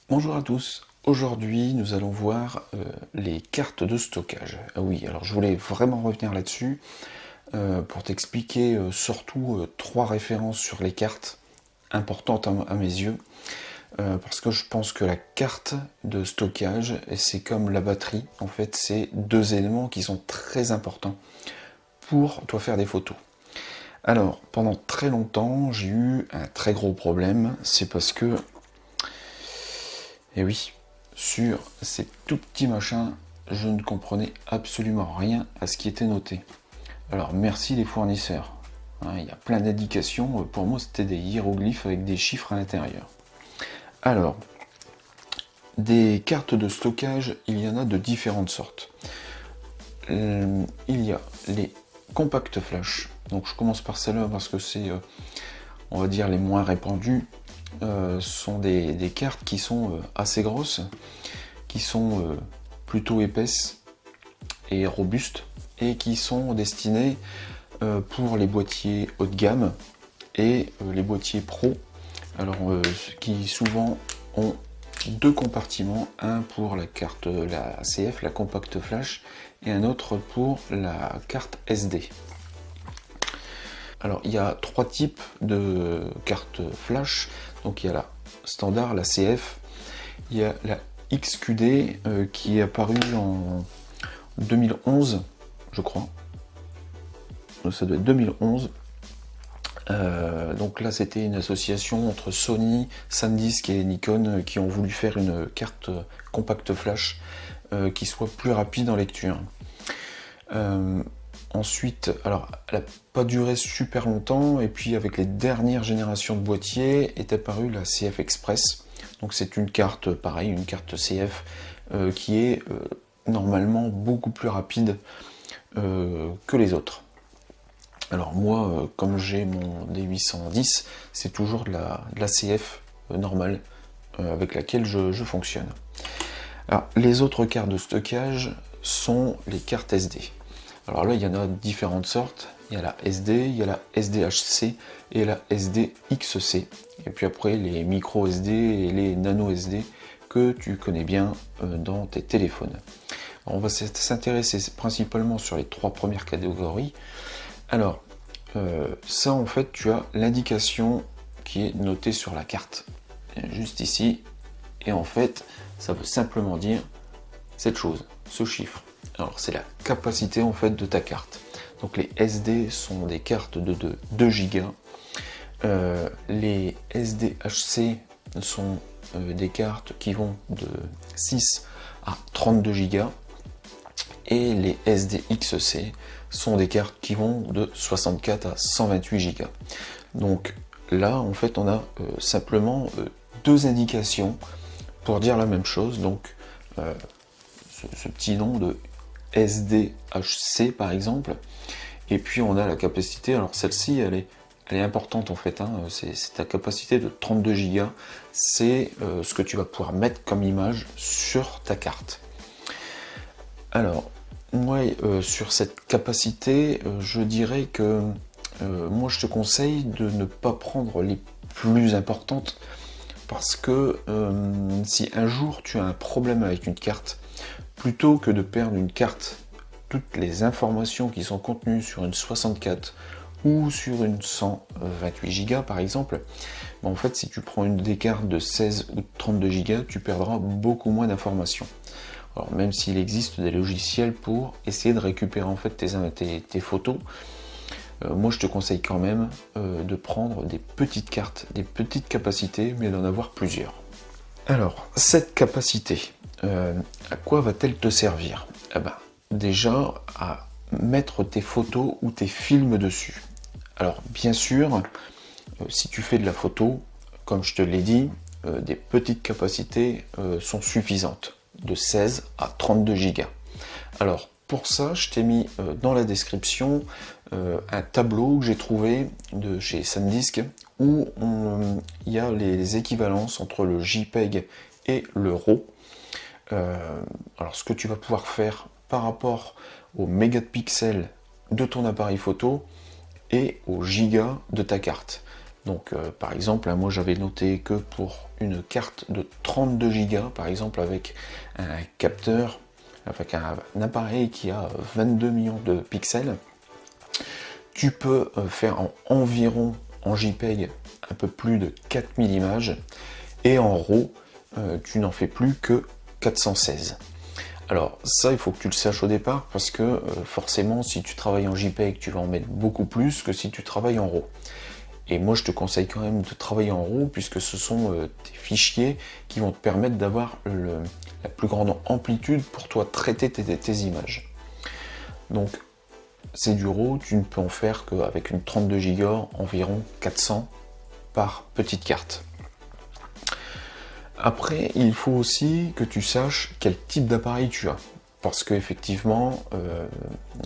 Bonjour à tous, aujourd'hui nous allons voir les cartes de stockage. Ah oui, alors je voulais vraiment revenir là-dessus pour t'expliquer surtout trois références sur les cartes importantes à mes yeux, parce que je pense que la carte de stockage, c'est comme la batterie, en fait c'est deux éléments qui sont très importants pour toi faire des photos. Alors, pendant très longtemps, j'ai eu un très gros problème, c'est parce que et oui, sur ces tout petits machins, je ne comprenais absolument rien à ce qui était noté. Alors merci les fournisseurs. Il y a plein d'indications. Pour moi, c'était des hiéroglyphes avec des chiffres à l'intérieur. Alors, des cartes de stockage, il y en a de différentes sortes. Il y a les compacts flash. Donc je commence par celle-là parce que c'est, on va dire, les moins répandus. Sont des cartes qui sont assez grosses, qui sont plutôt épaisses et robustes, et qui sont destinées pour les boîtiers haut de gamme et les boîtiers pro, alors qui souvent ont deux compartiments, un pour la carte la CF, la compact flash, et un autre pour la carte SD. Alors il y a trois types de cartes flash. Donc il y a la standard, la CF, il y a la XQD qui est apparue en 2011, je crois. Donc, ça doit être 2011. Donc là c'était une association entre Sony, SanDisk et Nikon qui ont voulu faire une carte compact flash qui soit plus rapide en lecture. Ensuite, alors elle n'a pas duré super longtemps, et puis avec les dernières générations de boîtiers est apparue la CF Express. Donc c'est une carte, pareil, une carte CF qui est normalement beaucoup plus rapide que les autres. Alors moi, comme j'ai mon D810, c'est toujours de la CF normale avec laquelle je fonctionne. Alors les autres cartes de stockage sont les cartes SD. Alors là, il y en a différentes sortes. Il y a la SD, il y a la SDHC et la SDXC. Et puis après, les micro SD et les nano SD que tu connais bien dans tes téléphones. Alors, on va s'intéresser principalement sur les trois premières catégories. Alors, ça, en fait, tu as l'indication qui est notée sur la carte, juste ici. Et en fait, ça veut simplement dire cette chose, ce chiffre. Alors c'est la capacité en fait de ta carte. Donc les SD sont des cartes de 2 Go. Les SDHC sont des cartes qui vont de 6 à 32 Go. Et les SDXC sont des cartes qui vont de 64 à 128 Go. Donc là en fait on a simplement deux indications pour dire la même chose. Donc ce petit nom de SDHC par exemple, et puis on a la capacité, alors celle-ci elle est importante en fait, c'est ta capacité de 32 Go, c'est ce que tu vas pouvoir mettre comme image sur ta carte. Alors moi sur cette capacité, je dirais que moi je te conseille de ne pas prendre les plus importantes, parce que si un jour tu as un problème avec une carte, plutôt que de perdre une carte, toutes les informations qui sont contenues sur une 64 ou sur une 128 Go par exemple, en fait si tu prends une des cartes de 16 ou de 32 Go, tu perdras beaucoup moins d'informations. Alors même s'il existe des logiciels pour essayer de récupérer en fait tes photos, moi je te conseille quand même de prendre des petites cartes, des petites capacités, mais d'en avoir plusieurs. Alors, cette capacité, à quoi va-t-elle te servir? Eh ben, déjà, à mettre tes photos ou tes films dessus. Alors, bien sûr, si tu fais de la photo, comme je te l'ai dit, des petites capacités sont suffisantes, de 16 à 32 Go. Alors, pour ça, je t'ai mis dans la description un tableau que j'ai trouvé de chez SanDisk où il y a les équivalences entre le JPEG et le RAW. Alors ce que tu vas pouvoir faire par rapport aux mégapixels de ton appareil photo et aux gigas de ta carte. Donc par exemple, moi j'avais noté que pour une carte de 32 Go, par exemple avec un capteur, avec un appareil qui a 22 millions de pixels, tu peux faire environ en JPEG un peu plus de 4000 images, et en RAW, tu n'en fais plus que 416. Alors ça, il faut que tu le saches au départ, parce que forcément, si tu travailles en JPEG, tu vas en mettre beaucoup plus que si tu travailles en RAW. Et moi, je te conseille quand même de travailler en RAW, puisque ce sont des fichiers qui vont te permettre d'avoir la plus grande amplitude pour toi traiter tes images. Donc, c'est du RAW, tu ne peux en faire qu'avec une 32 Go, environ 400 par petite carte. Après, il faut aussi que tu saches quel type d'appareil tu as, parce qu'effectivement,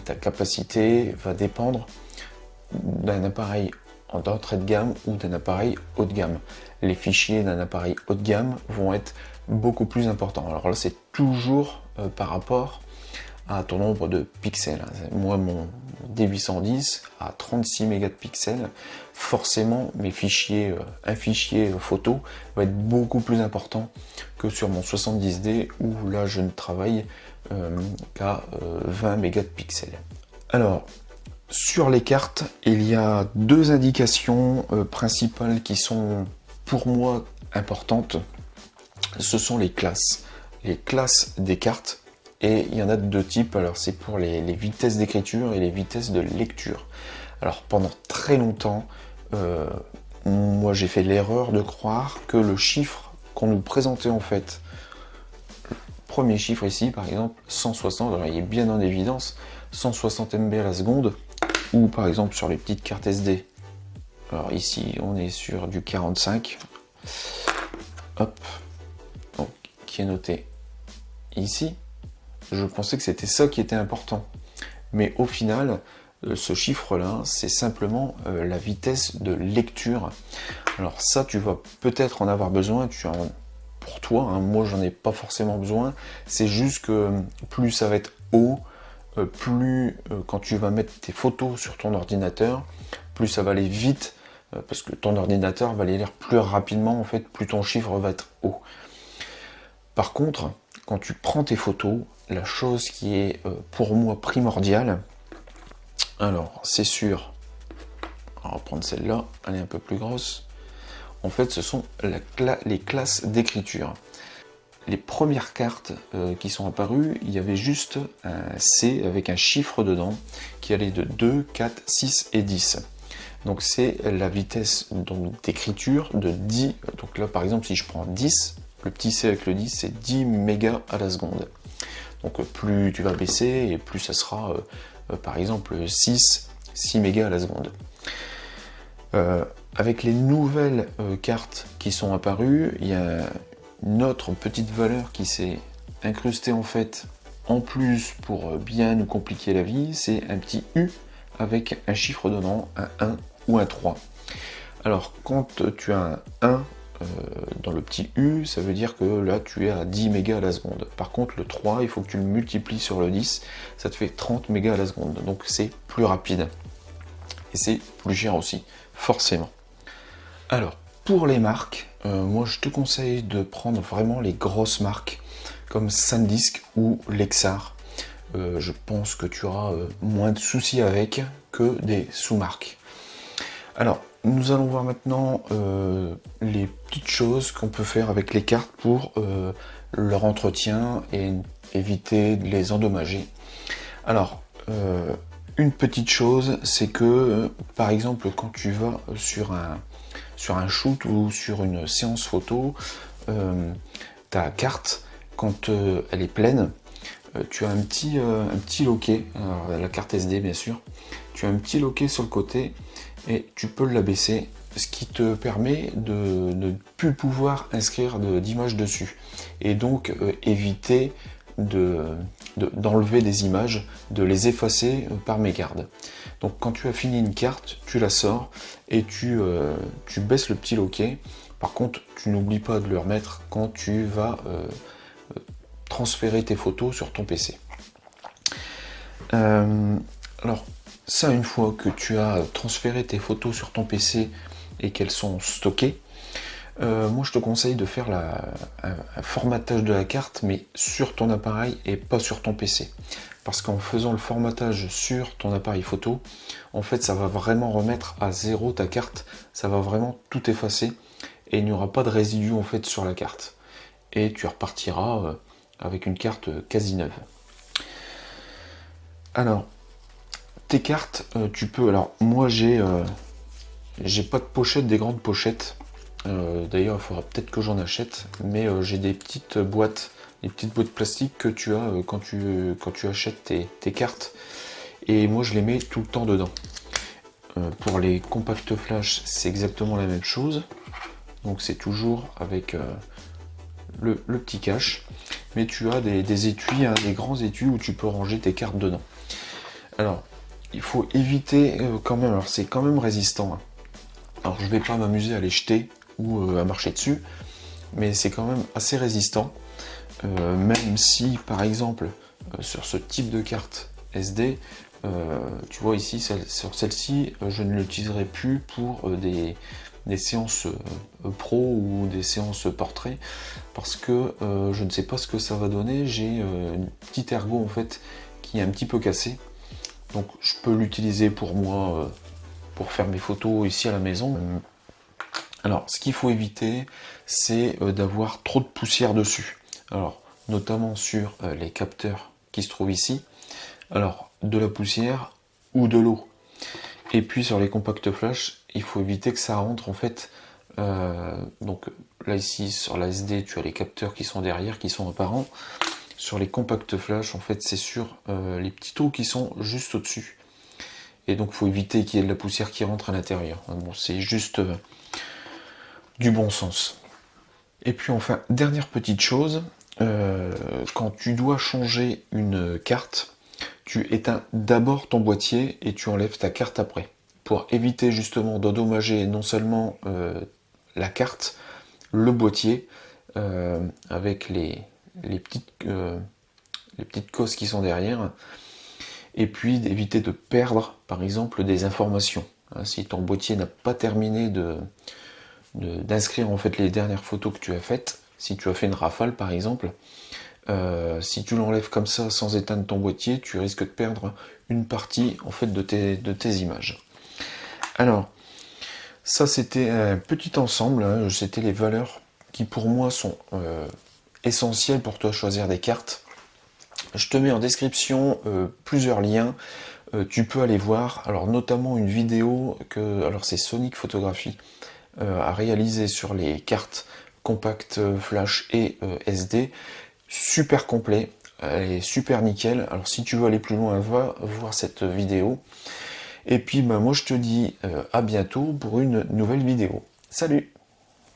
ta capacité va dépendre d'un appareil d'entrée de gamme ou d'un appareil haut de gamme. Les fichiers d'un appareil haut de gamme vont être beaucoup plus importants. Alors là, c'est toujours par rapport à ton nombre de pixels. Moi, mon D810 a 36 mégapixels. Forcément, mes fichiers, un fichier photo va être beaucoup plus important que sur mon 70D où là, je ne travaille qu'à 20 mégapixels. Alors, sur les cartes, il y a deux indications principales qui sont pour moi importantes. Ce sont les classes des cartes. Et il y en a de deux types, alors c'est pour les vitesses d'écriture et les vitesses de lecture. Alors pendant très longtemps, moi j'ai fait l'erreur de croire que le chiffre qu'on nous présentait en fait, le premier chiffre ici par exemple, 160, alors il est bien en évidence, 160 MB à la seconde, ou par exemple sur les petites cartes SD, alors ici on est sur du 45, hop, donc qui est noté ici. Je pensais que c'était ça qui était important. Mais au final, ce chiffre-là, c'est simplement la vitesse de lecture. Alors ça, tu vas peut-être en avoir besoin, pour toi, hein, moi j'en ai pas forcément besoin. C'est juste que plus ça va être haut, plus quand tu vas mettre tes photos sur ton ordinateur, plus ça va aller vite, parce que ton ordinateur va les lire plus rapidement, en fait, plus ton chiffre va être haut. Par contre, quand tu prends tes photos, la chose qui est pour moi primordiale, alors c'est sûr, on va prendre celle-là, elle est un peu plus grosse, en fait ce sont les classes d'écriture. Les premières cartes qui sont apparues, il y avait juste un C avec un chiffre dedans qui allait de 2, 4, 6 et 10. Donc c'est la vitesse d'écriture de 10, donc là par exemple si je prends 10, le petit C avec le 10 c'est 10 mégas à la seconde. Donc plus tu vas baisser et plus ça sera par exemple 6 mégas à la seconde. Avec les nouvelles cartes qui sont apparues, il y a une autre petite valeur qui s'est incrustée en fait en plus pour bien nous compliquer la vie, c'est un petit U avec un chiffre dedans, un 1 ou un 3. Alors quand tu as un 1 dans le petit U, ça veut dire que là tu es à 10 mégas à la seconde. Par contre le 3, il faut que tu le multiplies sur le 10, ça te fait 30 mégas à la seconde. Donc c'est plus rapide. Et c'est plus cher aussi, forcément. Alors, pour les marques, moi je te conseille de prendre vraiment les grosses marques comme SanDisk ou Lexar. Je pense que tu auras moins de soucis avec que des sous-marques. Alors, nous allons voir maintenant les petites choses qu'on peut faire avec les cartes pour leur entretien et éviter de les endommager. Alors, une petite chose, c'est que par exemple quand tu vas sur un shoot ou sur une séance photo, ta carte, quand elle est pleine, tu as un petit loquet, alors, la carte SD bien sûr, tu as un petit loquet sur le côté et tu peux l'abaisser, ce qui te permet de ne plus pouvoir inscrire d'images dessus et donc éviter d'enlever des images, de les effacer par mégarde. Donc quand tu as fini une carte, tu la sors et tu baisses le petit loquet. Par contre, tu n'oublies pas de le remettre quand tu vas transférer tes photos sur ton PC. Alors ça, une fois que tu as transféré tes photos sur ton PC, et qu'elles sont stockées, moi je te conseille de faire un formatage de la carte, mais sur ton appareil et pas sur ton PC. Parce qu'en faisant le formatage sur ton appareil photo, en fait ça va vraiment remettre à zéro ta carte, ça va vraiment tout effacer et il n'y aura pas de résidus en fait sur la carte. Et tu repartiras avec une carte quasi neuve. Alors, tes cartes, tu peux... Alors, moi j'ai pas de pochette, des grandes pochettes. D'ailleurs, il faudra peut-être que j'en achète, mais j'ai des petites boîtes plastique que tu as quand tu achètes tes cartes. Et moi, je les mets tout le temps dedans. Pour les compacts flash, c'est exactement la même chose. Donc, c'est toujours avec le petit cache. Mais tu as des étuis, hein, des grands étuis où tu peux ranger tes cartes dedans. Alors, il faut éviter quand même, alors c'est quand même résistant. Hein. Alors, je vais pas m'amuser à les jeter ou à marcher dessus, mais c'est quand même assez résistant. Même si, par exemple, sur ce type de carte SD, tu vois ici, sur celle-ci, je ne l'utiliserai plus pour des séances pro ou des séances portrait, parce que je ne sais pas ce que ça va donner. J'ai une petite ergo en fait qui est un petit peu cassée, donc je peux l'utiliser pour moi, pour faire mes photos ici à la maison. Alors, ce qu'il faut éviter, c'est d'avoir trop de poussière dessus. Alors, notamment sur les capteurs qui se trouvent ici. Alors, de la poussière ou de l'eau. Et puis sur les compacts flash, il faut éviter que ça rentre en fait. Donc là ici sur la SD, tu as les capteurs qui sont derrière, qui sont apparents. Sur les compacts flash, en fait, c'est sur les petits trous qui sont juste au-dessus. Et donc, il faut éviter qu'il y ait de la poussière qui rentre à l'intérieur. Bon, c'est juste du bon sens. Et puis enfin, dernière petite chose, quand tu dois changer une carte, tu éteins d'abord ton boîtier et tu enlèves ta carte après, pour éviter justement d'endommager non seulement la carte, le boîtier, avec les petites cosses qui sont derrière, et puis d'éviter de perdre par exemple des informations. Si ton boîtier n'a pas terminé d'inscrire en fait les dernières photos que tu as faites, si tu as fait une rafale par exemple, si tu l'enlèves comme ça sans éteindre ton boîtier, tu risques de perdre une partie en fait de tes images. Alors, ça c'était un petit ensemble, hein, c'était les valeurs qui pour moi sont essentielles pour toi choisir des cartes. Je te mets en description plusieurs liens, tu peux aller voir, alors notamment une vidéo que, alors c'est Sonic Photographie, a réalisé sur les cartes compact, flash et SD, super complet, elle est super nickel. Alors si tu veux aller plus loin, va voir cette vidéo. Et puis moi je te dis à bientôt pour une nouvelle vidéo. Salut!